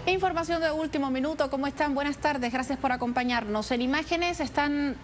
Información de último minuto, ¿cómo están? Buenas tardes, gracias por acompañarnos. En imágenes están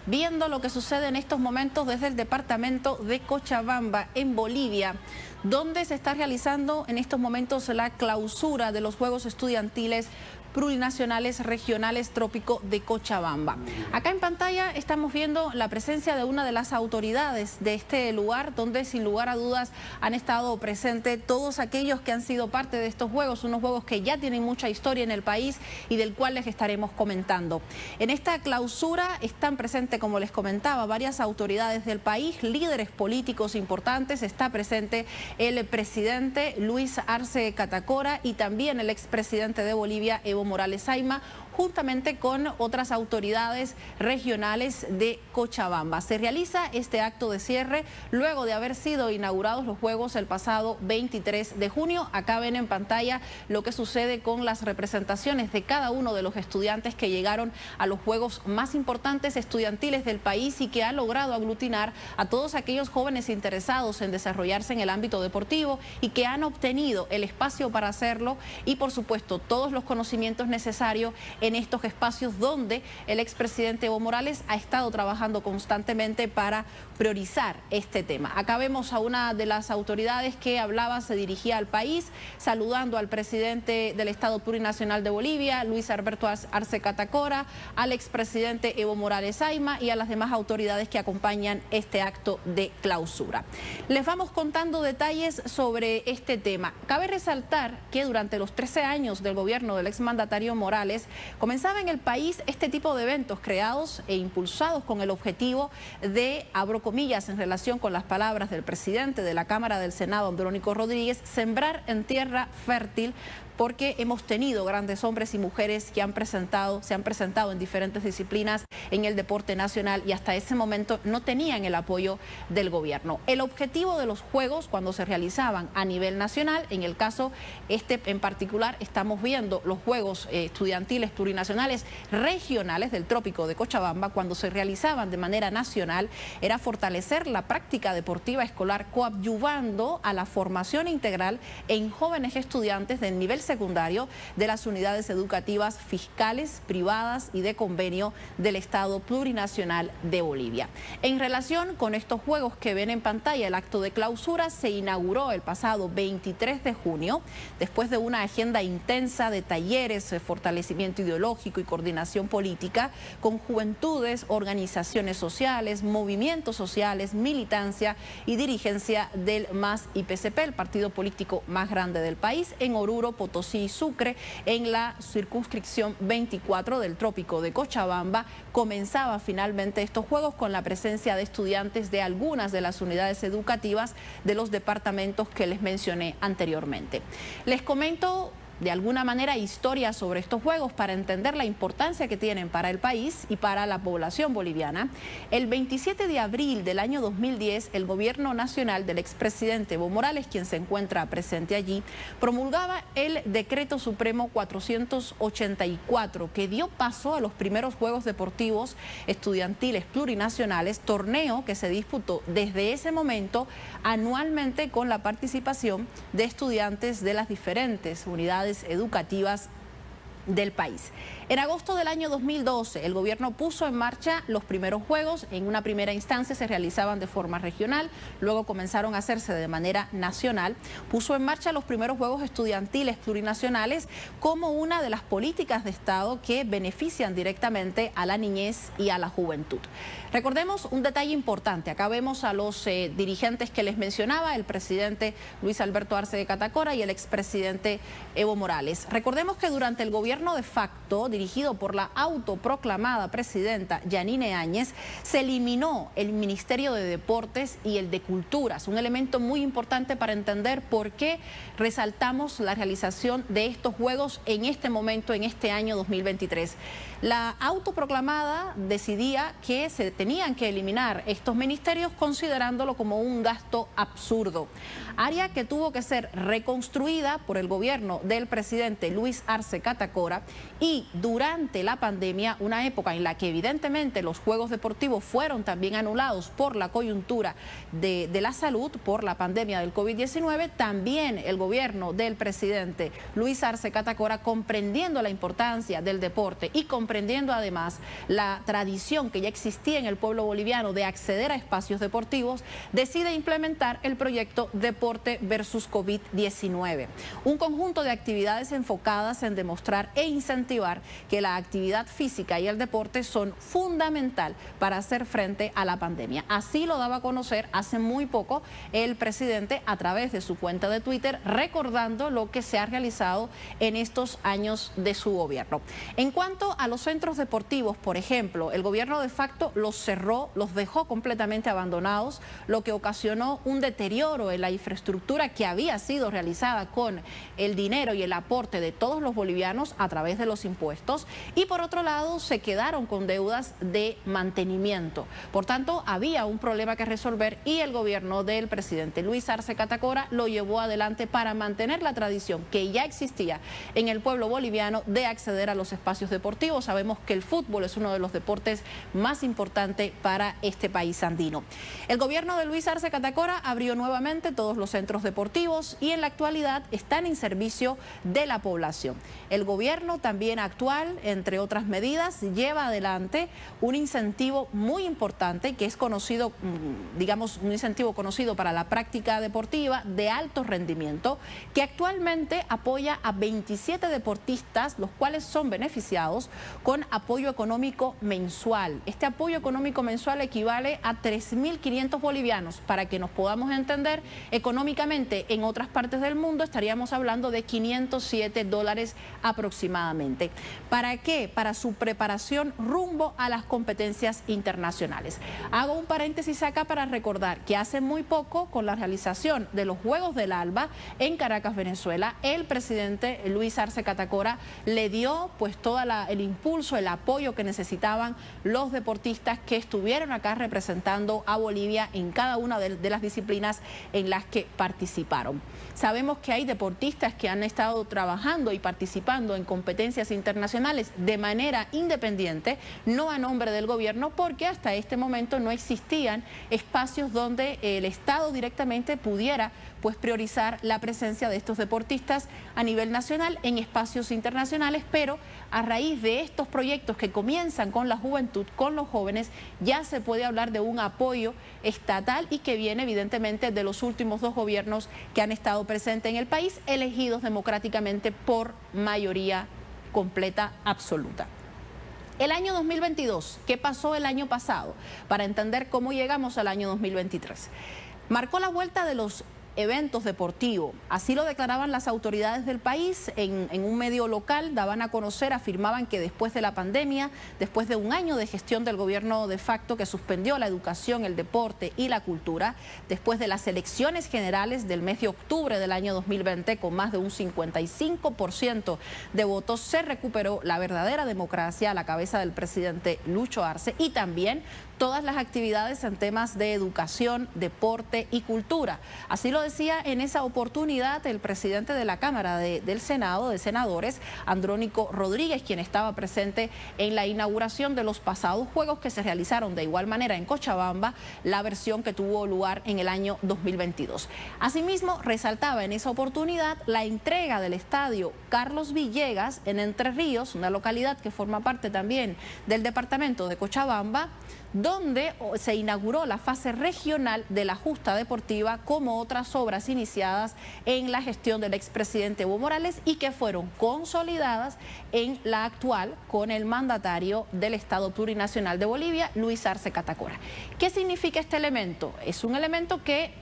viendo lo que sucede en estos momentos desde el departamento de Cochabamba, en Bolivia, donde se está realizando en estos momentos la clausura de los Juegos Estudiantiles Plurinacionales Regionales Trópico de Cochabamba. Acá en pantalla estamos viendo la presencia de una de las autoridades de este lugar, donde sin lugar a dudas han estado presentes todos aquellos que han sido parte de estos juegos, unos juegos que ya tienen mucha historia en el país y del cual les estaremos comentando. En esta clausura están presentes, como les comentaba, varias autoridades del país, líderes políticos importantes. Está presente el presidente Luis Arce Catacora y también el expresidente de Bolivia, Evo Morales Ayma, juntamente con otras autoridades regionales de Cochabamba. Se realiza este acto de cierre luego de haber sido inaugurados los Juegos el pasado 23 de junio. Acá ven en pantalla lo que sucede con las representaciones de cada uno de los estudiantes que llegaron a los Juegos más importantes estudiantiles del país y que han logrado aglutinar a todos aquellos jóvenes interesados en desarrollarse en el ámbito deportivo y que han obtenido el espacio para hacerlo y, por supuesto, todos los conocimientos necesarios en estos espacios donde el expresidente Evo Morales ha estado trabajando constantemente para priorizar este tema. Acá vemos a una de las autoridades que hablaba, se dirigía al país, saludando al presidente del Estado Plurinacional de Bolivia, Luis Alberto Arce Catacora, al expresidente Evo Morales Ayma y a las demás autoridades que acompañan este acto de clausura. Les vamos contando detalles sobre este tema. Cabe resaltar que durante los 13 años del gobierno del exmandatario Morales, comenzaba en el país este tipo de eventos creados e impulsados con el objetivo de, abro comillas en relación con las palabras del presidente de la Cámara del Senado, Andrónico Rodríguez, sembrar en tierra fértil, porque hemos tenido grandes hombres y mujeres que se han presentado en diferentes disciplinas en el deporte nacional y hasta ese momento no tenían el apoyo del gobierno. El objetivo de los Juegos, cuando se realizaban a nivel nacional, en el caso este en particular, estamos viendo los Juegos Estudiantiles Plurinacionales Regionales del Trópico de Cochabamba, cuando se realizaban de manera nacional, era fortalecer la práctica deportiva escolar coadyuvando a la formación integral en jóvenes estudiantes del nivel secundario de las unidades educativas fiscales, privadas y de convenio del Estado Plurinacional de Bolivia. En relación con estos juegos que ven en pantalla, el acto de clausura se inauguró el pasado 23 de junio, después de una agenda intensa de talleres, fortalecimiento ideológico y coordinación política con juventudes, organizaciones sociales, movimientos sociales, militancia y dirigencia del MAS y PCP, el partido político más grande del país, en Oruro, Potosí y Sucre, en la circunscripción 24 del Trópico de Cochabamba. Comenzaba finalmente estos juegos con la presencia de estudiantes de algunas de las unidades educativas de los departamentos que les mencioné anteriormente. Les comento de alguna manera historia sobre estos juegos para entender la importancia que tienen para el país y para la población boliviana. El 27 de abril del año 2010, el gobierno nacional del expresidente Evo Morales, quien se encuentra presente allí, promulgaba el Decreto Supremo 484, que dio paso a los primeros Juegos Deportivos Estudiantiles Plurinacionales, torneo que se disputó desde ese momento anualmente con la participación de estudiantes de las diferentes unidades educativas del país. En agosto del año 2012, el gobierno puso en marcha los primeros juegos. En una primera instancia se realizaban de forma regional, luego comenzaron a hacerse de manera nacional. Puso en marcha los primeros Juegos Estudiantiles Plurinacionales como una de las políticas de Estado que benefician directamente a la niñez y a la juventud. Recordemos un detalle importante. Acá vemos a los dirigentes que les mencionaba, el presidente Luis Alberto Arce de Catacora y el expresidente Evo Morales. Recordemos que durante el gobierno de facto, dirigido por la autoproclamada presidenta Yanine Áñez, se eliminó el Ministerio de Deportes y el de Culturas, un elemento muy importante para entender por qué resaltamos la realización de estos juegos en este momento, en este año 2023. La autoproclamada decidía que se tenían que eliminar estos ministerios considerándolo como un gasto absurdo, área que tuvo que ser reconstruida por el gobierno del presidente Luis Arce Catacora Catacora, y durante la pandemia, una época en la que evidentemente los juegos deportivos fueron también anulados por la coyuntura de la salud, por la pandemia del COVID-19, también el gobierno del presidente Luis Arce Catacora, comprendiendo la importancia del deporte y comprendiendo además la tradición que ya existía en el pueblo boliviano de acceder a espacios deportivos, decide implementar el proyecto Deporte versus COVID-19, un conjunto de actividades enfocadas en demostrar e incentivar que la actividad física y el deporte son fundamental para hacer frente a la pandemia. Así lo daba a conocer hace muy poco el presidente a través de su cuenta de Twitter, recordando lo que se ha realizado en estos años de su gobierno. En cuanto a los centros deportivos, por ejemplo, el gobierno de facto los cerró, los dejó completamente abandonados, lo que ocasionó un deterioro en la infraestructura que había sido realizada con el dinero y el aporte de todos los bolivianos a través de los impuestos, y por otro lado se quedaron con deudas de mantenimiento. Por tanto, había un problema que resolver y el gobierno del presidente Luis Arce Catacora lo llevó adelante para mantener la tradición que ya existía en el pueblo boliviano de acceder a los espacios deportivos. Sabemos que el fútbol es uno de los deportes más importantes para este país andino. El gobierno de Luis Arce Catacora abrió nuevamente todos los centros deportivos y en la actualidad están en servicio de la población. El gobierno también actual, entre otras medidas, lleva adelante un incentivo muy importante que es conocido, digamos, un incentivo conocido para la práctica deportiva de alto rendimiento, que actualmente apoya a 27 deportistas, los cuales son beneficiados con apoyo económico mensual. Este apoyo económico mensual equivale a 3.500 bolivianos. Para que nos podamos entender, económicamente en otras partes del mundo estaríamos hablando de $507 aproximadamente. ¿Para qué? Para su preparación rumbo a las competencias internacionales. Hago un paréntesis acá para recordar que hace muy poco, con la realización de los Juegos del Alba en Caracas, Venezuela, el presidente Luis Arce Catacora le dio pues todo el impulso, el apoyo que necesitaban los deportistas que estuvieron acá representando a Bolivia en cada una de las disciplinas en las que participaron. Sabemos que hay deportistas que han estado trabajando y participando en competencias internacionales de manera independiente, no a nombre del gobierno, porque hasta este momento no existían espacios donde el Estado directamente pudiera pues priorizar la presencia de estos deportistas a nivel nacional en espacios internacionales, pero a raíz de estos proyectos que comienzan con la juventud, con los jóvenes, ya se puede hablar de un apoyo estatal y que viene evidentemente de los últimos dos gobiernos que han estado presentes en el país, elegidos democráticamente por mayoría completa absoluta. El año 2022, ¿qué pasó el año pasado? Para entender cómo llegamos al año 2023. Marcó la vuelta de los eventos deportivos. Así lo declaraban las autoridades del país en un medio local, daban a conocer, afirmaban que después de la pandemia, después de un año de gestión del gobierno de facto que suspendió la educación, el deporte y la cultura, después de las elecciones generales del mes de octubre del año 2020 con más de un 55% de votos, se recuperó la verdadera democracia a la cabeza del presidente Lucho Arce y también todas las actividades en temas de educación, deporte y cultura. Así lo decía en esa oportunidad el presidente de la Cámara del Senado, de Senadores, Andrónico Rodríguez, quien estaba presente en la inauguración de los pasados Juegos que se realizaron de igual manera en Cochabamba, la versión que tuvo lugar en el año 2022. Asimismo, resaltaba en esa oportunidad la entrega del estadio Carlos Villegas en Entre Ríos, una localidad que forma parte también del departamento de Cochabamba, donde se inauguró la fase regional de la justa deportiva, como otras obras iniciadas en la gestión del expresidente Evo Morales y que fueron consolidadas en la actual con el mandatario del Estado Plurinacional de Bolivia, Luis Arce Catacora. ¿Qué significa este elemento? Es un elemento que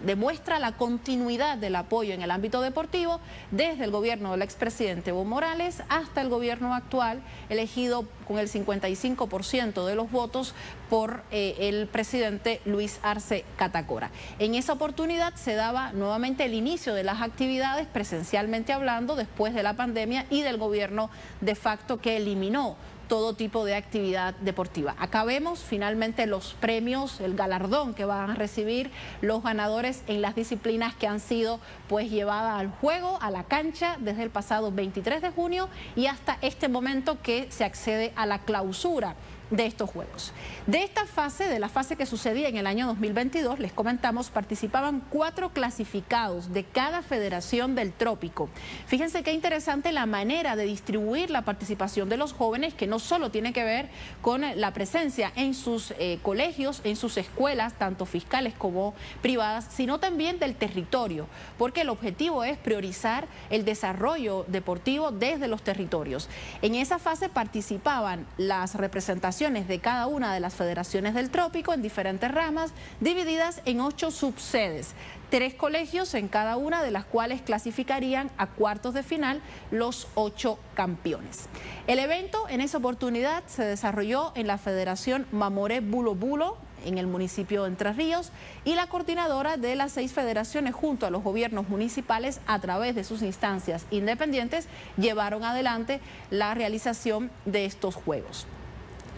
demuestra la continuidad del apoyo en el ámbito deportivo desde el gobierno del expresidente Evo Morales hasta el gobierno actual, elegido con el 55% de los votos por el presidente Luis Arce Catacora. En esa oportunidad se daba nuevamente el inicio de las actividades presencialmente hablando después de la pandemia y del gobierno de facto que eliminó todo tipo de actividad deportiva. Acá vemos finalmente los premios, el galardón que van a recibir los ganadores en las disciplinas que han sido pues llevadas al juego, a la cancha, desde el pasado 23 de junio y hasta este momento que se accede a la clausura de estos Juegos. De esta fase, de la fase que sucedía en el año 2022, les comentamos, participaban 4 clasificados de cada federación del trópico. Fíjense qué interesante la manera de distribuir la participación de los jóvenes, que no solo tiene que ver con la presencia en sus colegios, en sus escuelas, tanto fiscales como privadas, sino también del territorio, porque el objetivo es priorizar el desarrollo deportivo desde los territorios. En esa fase participaban las representaciones de cada una de las federaciones del trópico en diferentes ramas, divididas en 8 subsedes. 3 colegios en cada una, de las cuales clasificarían a cuartos de final los 8 campeones. El evento en esa oportunidad se desarrolló en la Federación Mamoré Bulo Bulo, en el municipio de Entre Ríos, y la coordinadora de las 6 federaciones junto a los gobiernos municipales, a través de sus instancias independientes, llevaron adelante la realización de estos Juegos.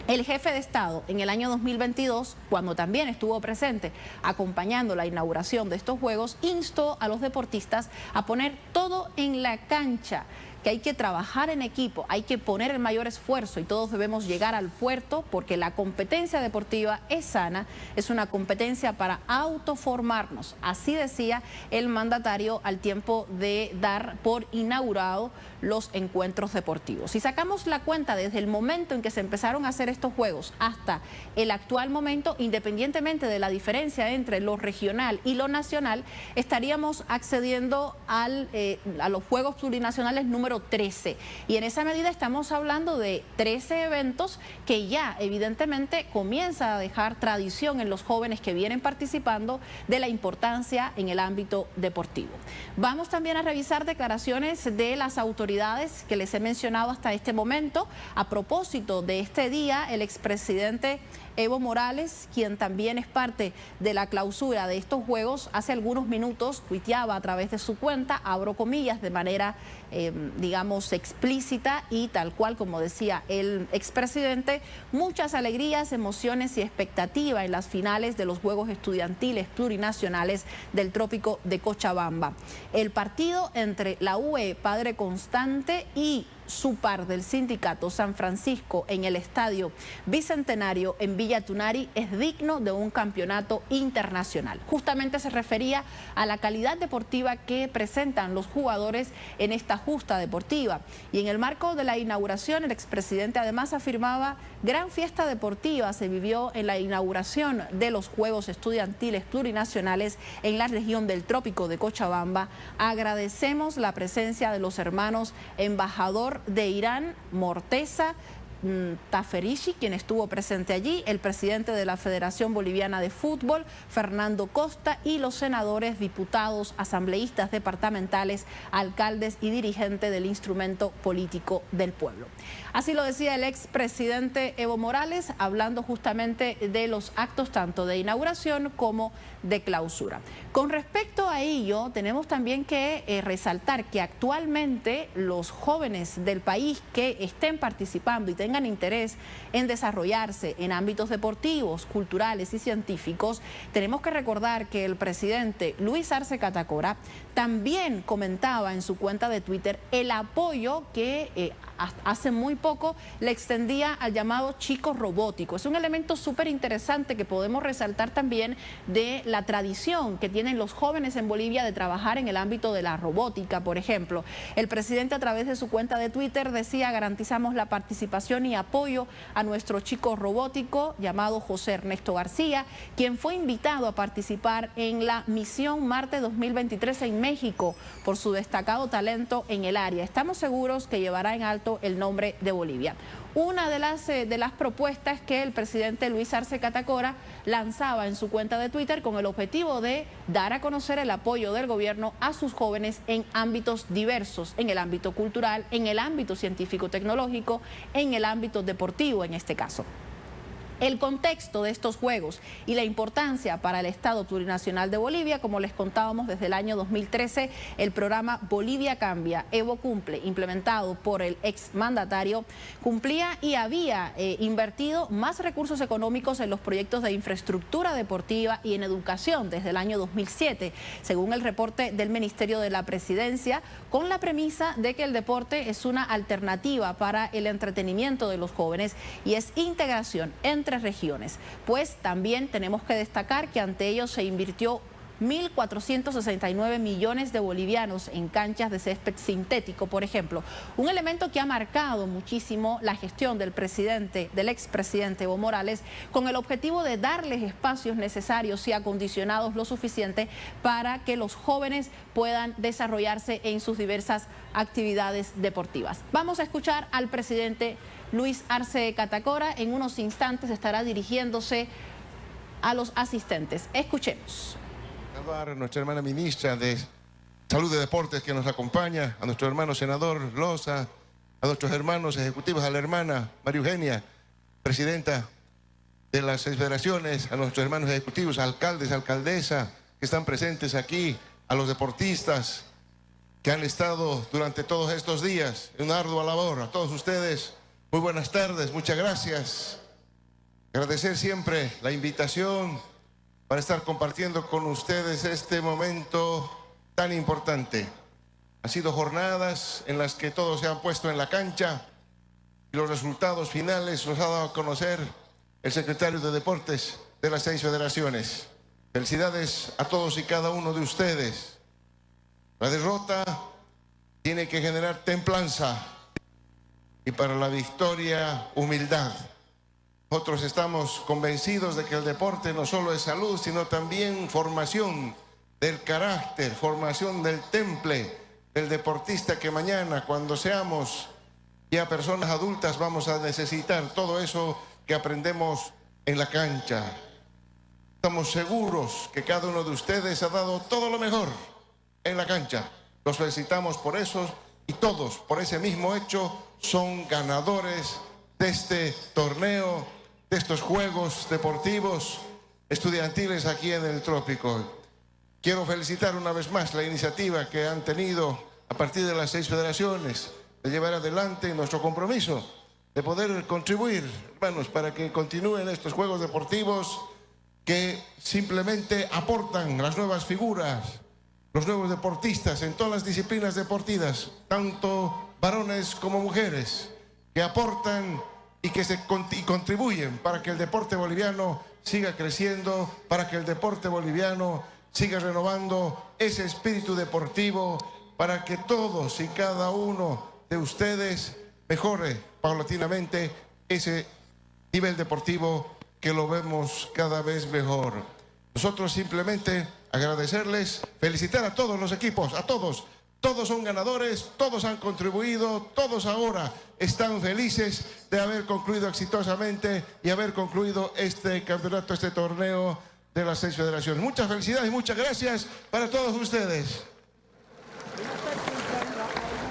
El jefe de Estado en el año 2022, cuando también estuvo presente acompañando la inauguración de estos Juegos, instó a los deportistas a poner todo en la cancha, que hay que trabajar en equipo, hay que poner el mayor esfuerzo y todos debemos llegar al puerto, porque la competencia deportiva es sana, es una competencia para autoformarnos. Así decía el mandatario al tiempo de dar por inaugurado los encuentros deportivos. Si sacamos la cuenta desde el momento en que se empezaron a hacer estos Juegos hasta el actual momento, independientemente de la diferencia entre lo regional y lo nacional, estaríamos accediendo a los Juegos Plurinacionales número 13, y en esa medida estamos hablando de 13 eventos que ya evidentemente comienza a dejar tradición en los jóvenes que vienen participando de la importancia en el ámbito deportivo. Vamos también a revisar declaraciones de las autoridades que les he mencionado hasta este momento. A propósito de este día, el expresidente Evo Morales, quien también es parte de la clausura de estos Juegos, hace algunos minutos tuiteaba a través de su cuenta, abro comillas, de manera, digamos, explícita y tal cual como decía el expresidente: muchas alegrías, emociones y expectativa en las finales de los Juegos Estudiantiles Plurinacionales del Trópico de Cochabamba. El partido entre la UE Padre Constante y su par del sindicato San Francisco en el Estadio Bicentenario en Villa Tunari es digno de un campeonato internacional. Justamente se refería a la calidad deportiva que presentan los jugadores en esta justa deportiva. Y en el marco de la inauguración, el expresidente además afirmaba: gran fiesta deportiva se vivió en la inauguración de los Juegos Estudiantiles Plurinacionales en la región del Trópico de Cochabamba. Agradecemos la presencia de los hermanos embajador de Irán, Morteza Taferishi, quien estuvo presente allí, el presidente de la Federación Boliviana de Fútbol, Fernando Costa, y los senadores, diputados, asambleístas departamentales, alcaldes y dirigentes del instrumento político del pueblo. Así lo decía el expresidente Evo Morales, hablando justamente de los actos tanto de inauguración como de clausura. Con respecto a ello, tenemos también que resaltar que actualmente los jóvenes del país que estén participando y tengan interés en desarrollarse en ámbitos deportivos, culturales y científicos, tenemos que recordar que el presidente Luis Arce Catacora también comentaba en su cuenta de Twitter el apoyo que hace muy poco le extendía al llamado chico robótico. Es un elemento súper interesante que podemos resaltar también de la tradición que tienen los jóvenes en Bolivia de trabajar en el ámbito de la robótica, por ejemplo. El presidente, a través de su cuenta de Twitter, decía: garantizamos la participación y apoyo a nuestro chico robótico llamado José Ernesto García, quien fue invitado a participar en la Misión Marte 2023 en México por su destacado talento en el área. Estamos seguros que llevará en alto el nombre de Bolivia. Una de las propuestas que el presidente Luis Arce Catacora lanzaba en su cuenta de Twitter con el objetivo de dar a conocer el apoyo del gobierno a sus jóvenes en ámbitos diversos, en el ámbito cultural, en el ámbito científico-tecnológico, en el ámbito deportivo en este caso. El contexto de estos Juegos y la importancia para el Estado Plurinacional de Bolivia, como les contábamos, desde el año 2013, el programa Bolivia Cambia, Evo Cumple, implementado por el exmandatario, cumplía y había invertido más recursos económicos en los proyectos de infraestructura deportiva y en educación desde el año 2007, según el reporte del Ministerio de la Presidencia, con la premisa de que el deporte es una alternativa para el entretenimiento de los jóvenes y es integración entre regiones. Pues también tenemos que destacar que ante ello se invirtió 1.469 millones de bolivianos en canchas de césped sintético, por ejemplo. Un elemento que ha marcado muchísimo la gestión del expresidente Evo Morales, con el objetivo de darles espacios necesarios y acondicionados lo suficiente para que los jóvenes puedan desarrollarse en sus diversas actividades deportivas. Vamos a escuchar al presidente Luis Arce Catacora. En unos instantes estará dirigiéndose a los asistentes. Escuchemos. A nuestra hermana ministra de Salud y Deportes que nos acompaña, a nuestro hermano senador Loza, a nuestros hermanos ejecutivos, a la hermana María Eugenia, presidenta de las 6 federaciones, a nuestros hermanos ejecutivos, alcaldes, alcaldesa que están presentes aquí, a los deportistas que han estado durante todos estos días en una ardua labor. A todos ustedes, muy buenas tardes, muchas gracias. Agradecer siempre la invitación para estar compartiendo con ustedes este momento tan importante. Han sido jornadas en las que todos se han puesto en la cancha y los resultados finales los ha dado a conocer el secretario de Deportes de las 6 federaciones. Felicidades a todos y cada uno de ustedes. La derrota tiene que generar templanza y para la victoria, humildad. Nosotros estamos convencidos de que el deporte no solo es salud, sino también formación del carácter, formación del temple del deportista que mañana, cuando seamos ya personas adultas, vamos a necesitar todo eso que aprendemos en la cancha. Estamos seguros que cada uno de ustedes ha dado todo lo mejor en la cancha. Los felicitamos por eso y todos, por ese mismo hecho, son ganadores de este torneo, de estos Juegos Deportivos Estudiantiles aquí en el Trópico. Quiero felicitar una vez más la iniciativa que han tenido a partir de las 6 federaciones de llevar adelante nuestro compromiso de poder contribuir, hermanos, para que continúen estos Juegos Deportivos que simplemente aportan las nuevas figuras, los nuevos deportistas en todas las disciplinas deportivas, tanto varones como mujeres, que aportan y que contribuyen para que el deporte boliviano siga creciendo, para que el deporte boliviano siga renovando ese espíritu deportivo, para que todos y cada uno de ustedes mejore paulatinamente ese nivel deportivo que lo vemos cada vez mejor. Nosotros simplemente agradecerles, felicitar a todos los equipos, a todos. Todos son ganadores, todos han contribuido, todos ahora están felices de haber concluido exitosamente y haber concluido este campeonato, este torneo de las 6 federaciones. Muchas felicidades y muchas gracias para todos ustedes.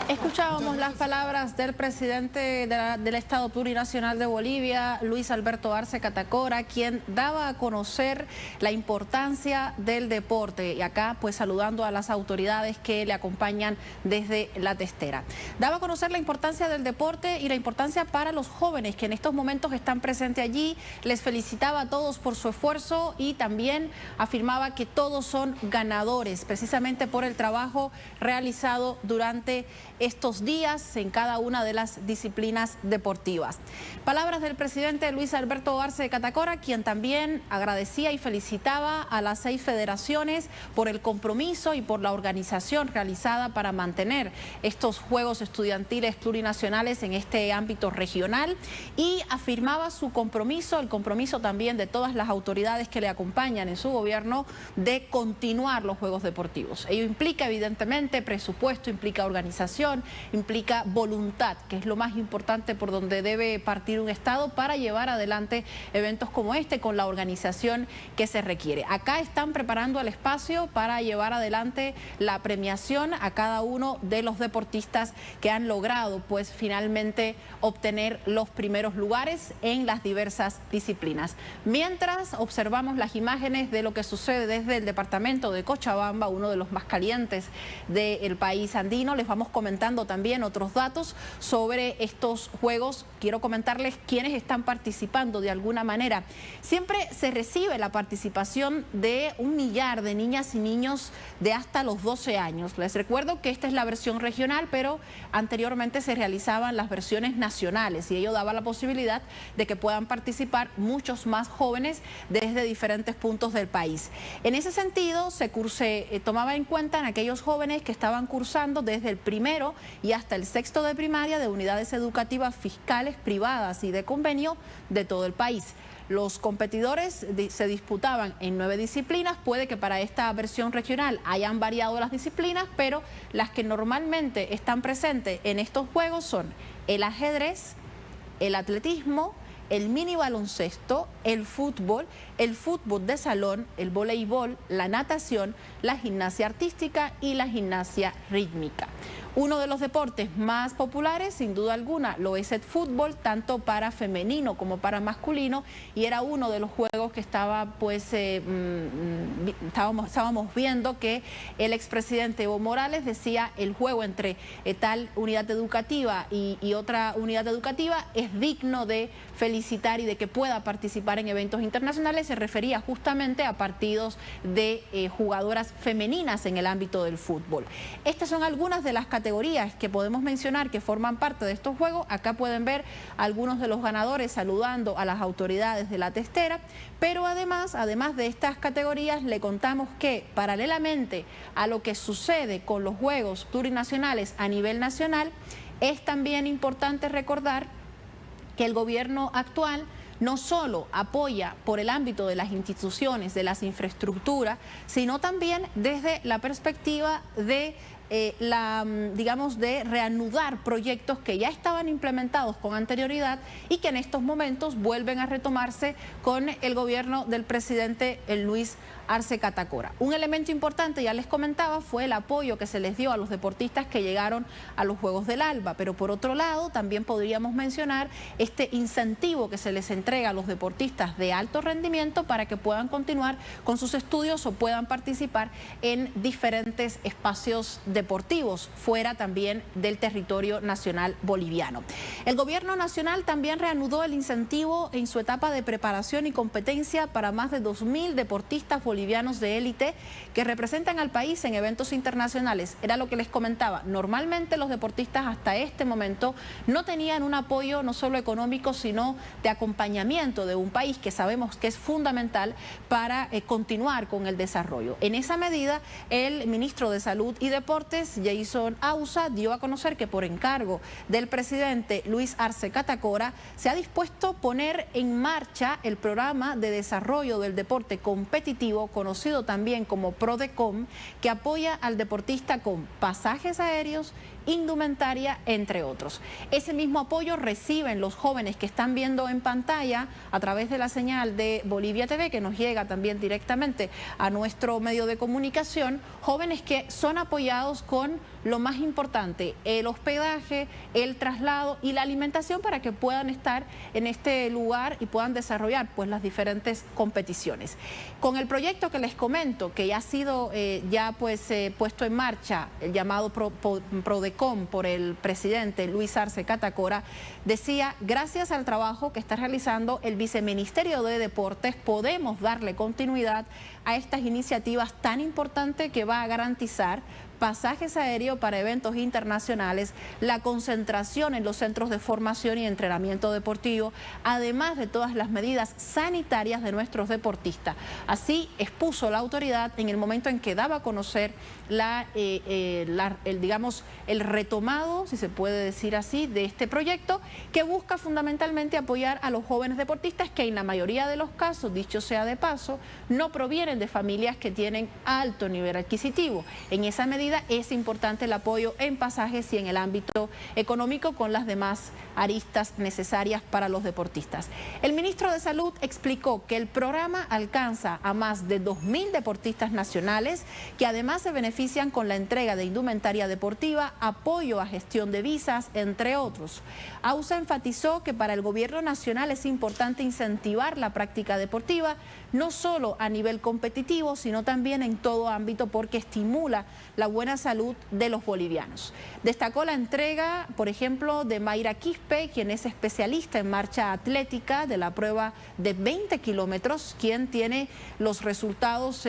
Escuchábamos las palabras del presidente del Estado Plurinacional de Bolivia, Luis Alberto Arce Catacora, quien daba a conocer la importancia del deporte. Y acá, pues, saludando a las autoridades que le acompañan desde la testera. Daba a conocer la importancia del deporte y la importancia para los jóvenes que en estos momentos están presentes allí. Les felicitaba a todos por su esfuerzo y también afirmaba que todos son ganadores, precisamente por el trabajo realizado durante estos días en cada una de las disciplinas deportivas. Palabras del presidente Luis Alberto Arce Catacora, quien también agradecía y felicitaba a las 6 federaciones por el compromiso y por la organización realizada para mantener estos Juegos Estudiantiles Plurinacionales en este ámbito regional, y afirmaba su compromiso, el compromiso también de todas las autoridades que le acompañan en su gobierno, de continuar los Juegos Deportivos. Ello implica evidentemente presupuesto, implica organización, organización implica voluntad, que es lo más importante por donde debe partir un Estado para llevar adelante eventos como este con la organización que se requiere. Acá están preparando el espacio para llevar adelante la premiación a cada uno de los deportistas que han logrado pues finalmente obtener los primeros lugares en las diversas disciplinas. Mientras observamos las imágenes de lo que sucede desde el departamento de Cochabamba, uno de los más calientes del país andino, les vamos comentando también otros datos sobre estos juegos. Quiero comentarles quiénes están participando de alguna manera. Siempre se recibe la participación de 1 millar de niñas y niños de hasta los 12 años. Les recuerdo que esta es la versión regional, pero anteriormente se realizaban las versiones nacionales y ello daba la posibilidad de que puedan participar muchos más jóvenes desde diferentes puntos del país. En ese sentido, se tomaba en cuenta en aquellos jóvenes que estaban cursando desde el primero y hasta el sexto de primaria de unidades educativas fiscales, privadas y de convenio de todo el país. Los competidores se disputaban en 9 disciplinas. Puede que para esta versión regional hayan variado las disciplinas, pero las que normalmente están presentes en estos juegos son el ajedrez, el atletismo, el mini baloncesto, el fútbol de salón, el voleibol, la natación, la gimnasia artística y la gimnasia rítmica. Uno de los deportes más populares, sin duda alguna, lo es el fútbol, tanto para femenino como para masculino, y era uno de los juegos que estaba, pues, estábamos viendo que el expresidente Evo Morales decía el juego entre tal unidad educativa y otra unidad educativa es digno de felicitar y de que pueda participar en eventos internacionales. Se refería justamente a partidos de jugadoras femeninas en el ámbito del fútbol. Estas son algunas de las categorías que podemos mencionar que forman parte de estos juegos. Acá pueden ver algunos de los ganadores saludando a las autoridades de la testera, pero además de estas categorías le contamos que paralelamente a lo que sucede con los juegos plurinacionales a nivel nacional, es también importante recordar que el gobierno actual no solo apoya por el ámbito de las instituciones, de las infraestructuras, sino también desde la perspectiva de de reanudar proyectos que ya estaban implementados con anterioridad y que en estos momentos vuelven a retomarse con el gobierno del presidente Luis Arce Catacora. Un elemento importante, ya les comentaba, fue el apoyo que se les dio a los deportistas que llegaron a los Juegos del Alba, pero por otro lado también podríamos mencionar este incentivo que se les entrega a los deportistas de alto rendimiento para que puedan continuar con sus estudios o puedan participar en diferentes espacios deportivos fuera también del territorio nacional boliviano. El gobierno nacional también reanudó el incentivo en su etapa de preparación y competencia para más de 2.000 deportistas bolivianos de élite que representan al país en eventos internacionales. Era lo que les comentaba. Normalmente los deportistas hasta este momento no tenían un apoyo no solo económico, sino de acompañamiento de un país que sabemos que es fundamental para continuar con el desarrollo. En esa medida, el ministro de Salud y Deportes, Jason Ausa, dio a conocer que por encargo del presidente Luis Arce Catacora se ha dispuesto poner en marcha el programa de desarrollo del deporte competitivo, conocido también como PRODECOM, que apoya al deportista con pasajes aéreos, indumentaria, entre otros. Ese mismo apoyo reciben los jóvenes que están viendo en pantalla a través de la señal de Bolivia TV, que nos llega también directamente a nuestro medio de comunicación, jóvenes que son apoyados con lo más importante, el hospedaje, el traslado y la alimentación para que puedan estar en este lugar y puedan desarrollar pues las diferentes competiciones. Con el proyecto que les comento, que ya ha sido puesto en marcha, el llamado PRODECOM por el presidente Luis Arce Catacora, decía, gracias al trabajo que está realizando el Viceministerio de Deportes, podemos darle continuidad a estas iniciativas tan importantes que va a garantizar pasajes aéreos para eventos internacionales, la concentración en los centros de formación y entrenamiento deportivo, además de todas las medidas sanitarias de nuestros deportistas. Así expuso la autoridad en el momento en que daba a conocer el retomado, si se puede decir así, de este proyecto que busca fundamentalmente apoyar a los jóvenes deportistas que en la mayoría de los casos, dicho sea de paso, no provienen de familias que tienen alto nivel adquisitivo. En esa medida medida es importante el apoyo en pasajes y en el ámbito económico con las demás aristas necesarias para los deportistas. El ministro de Salud explicó que el programa alcanza a más de 2.000 deportistas nacionales que además se benefician con la entrega de indumentaria deportiva, apoyo a gestión de visas, entre otros. AUSA enfatizó que para el gobierno nacional es importante incentivar la práctica deportiva, no solo a nivel competitivo, sino también en todo ámbito porque estimula la buena salud de los bolivianos. Destacó la entrega, por ejemplo, de Mayra Quispe, quien es especialista en marcha atlética de la prueba de 20 kilómetros, quien tiene los resultados,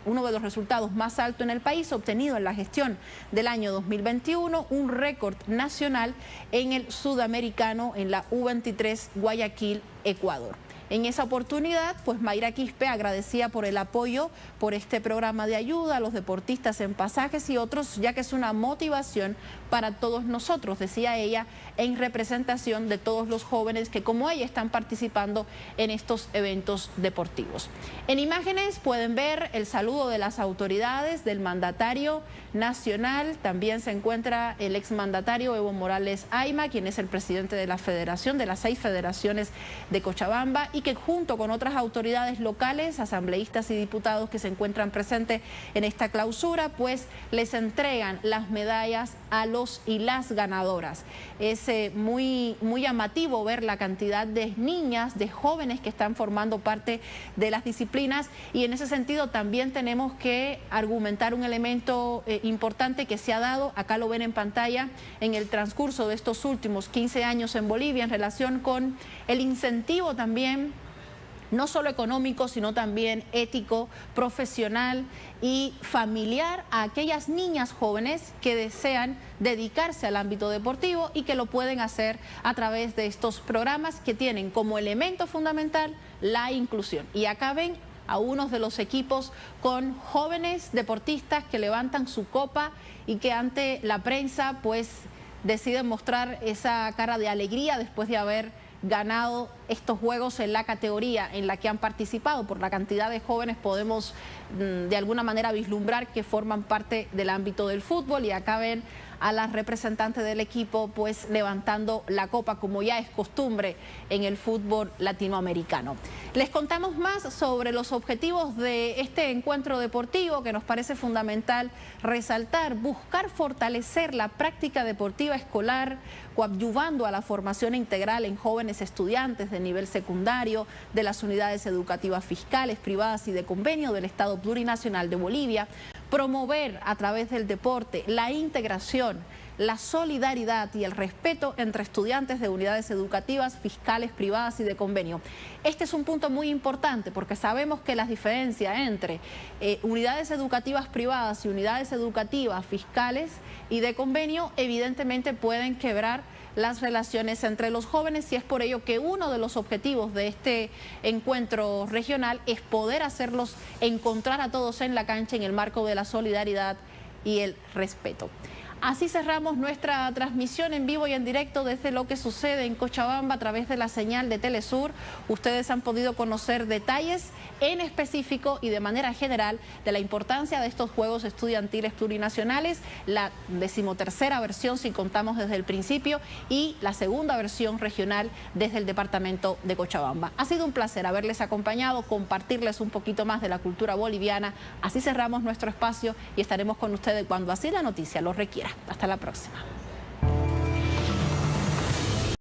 uno de los resultados más altos en el país, obtenido en la gestión del año 2021, un récord nacional en el sudamericano en la U23 Guayaquil, Ecuador. En esa oportunidad, pues Mayra Quispe agradecía por el apoyo por este programa de ayuda a los deportistas en pasajes y otros, ya que es una motivación para todos nosotros, decía ella, en representación de todos los jóvenes que como ella están participando en estos eventos deportivos. En imágenes pueden ver el saludo de las autoridades, del mandatario nacional, también se encuentra el exmandatario Evo Morales Ayma, quien es el presidente de la federación, de las 6 federaciones de Cochabamba, y que junto con otras autoridades locales, asambleístas y diputados que se encuentran presentes en esta clausura, pues les entregan las medallas a los y las ganadoras. Es muy llamativo ver la cantidad de niñas, de jóvenes que están formando parte de las disciplinas, y en ese sentido también tenemos que argumentar un elemento importante que se ha dado, acá lo ven en pantalla, en el transcurso de estos últimos 15 años en Bolivia en relación con el incentivo también, no solo económico, sino también ético, profesional y familiar a aquellas niñas jóvenes que desean dedicarse al ámbito deportivo y que lo pueden hacer a través de estos programas que tienen como elemento fundamental la inclusión. Y acá ven a unos de los equipos con jóvenes deportistas que levantan su copa y que ante la prensa pues deciden mostrar esa cara de alegría después de haber ganado estos juegos en la categoría en la que han participado. Por la cantidad de jóvenes podemos de alguna manera vislumbrar que forman parte del ámbito del fútbol, y acá ven a las representantes del equipo pues levantando la copa como ya es costumbre en el fútbol latinoamericano. Les contamos más sobre los objetivos de este encuentro deportivo que nos parece fundamental resaltar: buscar fortalecer la práctica deportiva escolar, coadyuvando a la formación integral en jóvenes estudiantes de nivel secundario de las unidades educativas fiscales, privadas y de convenio del Estado Plurinacional de Bolivia, promover a través del deporte la integración, la solidaridad y el respeto entre estudiantes de unidades educativas, fiscales, privadas y de convenio. Este es un punto muy importante porque sabemos que las diferencias entre unidades educativas privadas y unidades educativas fiscales y de convenio evidentemente pueden quebrar las relaciones entre los jóvenes, y es por ello que uno de los objetivos de este encuentro regional es poder hacerlos encontrar a todos en la cancha en el marco de la solidaridad y el respeto. Así cerramos nuestra transmisión en vivo y en directo desde lo que sucede en Cochabamba a través de la señal de Telesur. Ustedes han podido conocer detalles en específico y de manera general de la importancia de estos Juegos Estudiantiles Plurinacionales, la 13ª versión si contamos desde el principio y la segunda versión regional desde el departamento de Cochabamba. Ha sido un placer haberles acompañado, compartirles un poquito más de la cultura boliviana. Así cerramos nuestro espacio y estaremos con ustedes cuando así la noticia lo requiera. Hasta la próxima.